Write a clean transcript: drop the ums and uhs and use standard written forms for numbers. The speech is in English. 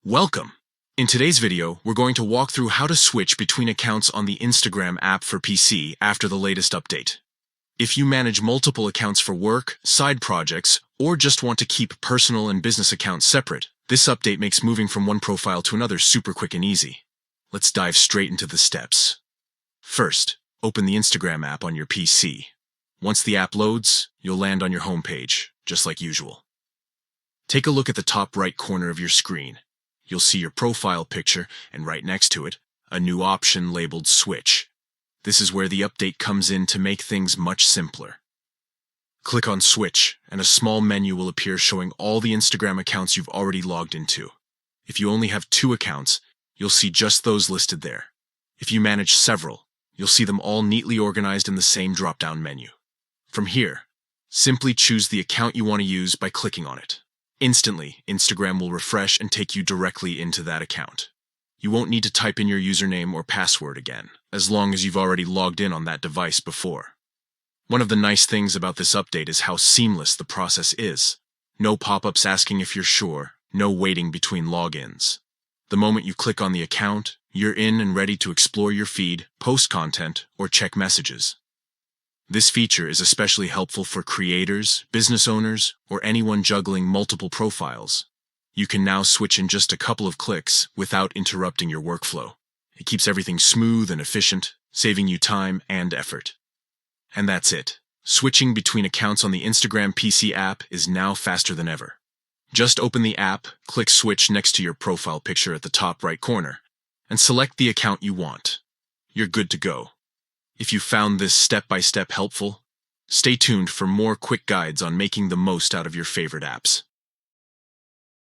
Welcome! In today's video, we're going to walk through how to switch between accounts on the Instagram app for PC after the latest update. If you manage multiple accounts for work, side projects, or just want to keep personal and business accounts separate, this update makes moving from one profile to another super quick and easy. Let's dive straight into the steps. First, open the Instagram app on your PC. Once the app loads, you'll land on your homepage, just like usual. Take a look at the top right corner of your screen. You'll see your profile picture, and right next to it, a new option labeled Switch. This is where the update comes in to make things much simpler. Click on Switch, and a small menu will appear showing all the Instagram accounts you've already logged into. If you only have 2 accounts, you'll see just those listed there. If you manage several, you'll see them all neatly organized in the same drop-down menu. From here, simply choose the account you want to use by clicking on it. Instantly, Instagram will refresh and take you directly into that account. You won't need to type in your username or password again, as long as you've already logged in on that device before. One of the nice things about this update is how seamless the process is. No pop-ups asking if you're sure, no waiting between logins. The moment you click on the account, you're in and ready to explore your feed, post content, or check messages. This feature is especially helpful for creators, business owners, or anyone juggling multiple profiles. You can now switch in just a couple of clicks without interrupting your workflow. It keeps everything smooth and efficient, saving you time and effort. And that's it. Switching between accounts on the Instagram PC app is now faster than ever. Just open the app, click Switch next to your profile picture at the top right corner, and select the account you want. You're good to go. If you found this step-by-step helpful, stay tuned for more quick guides on making the most out of your favorite apps.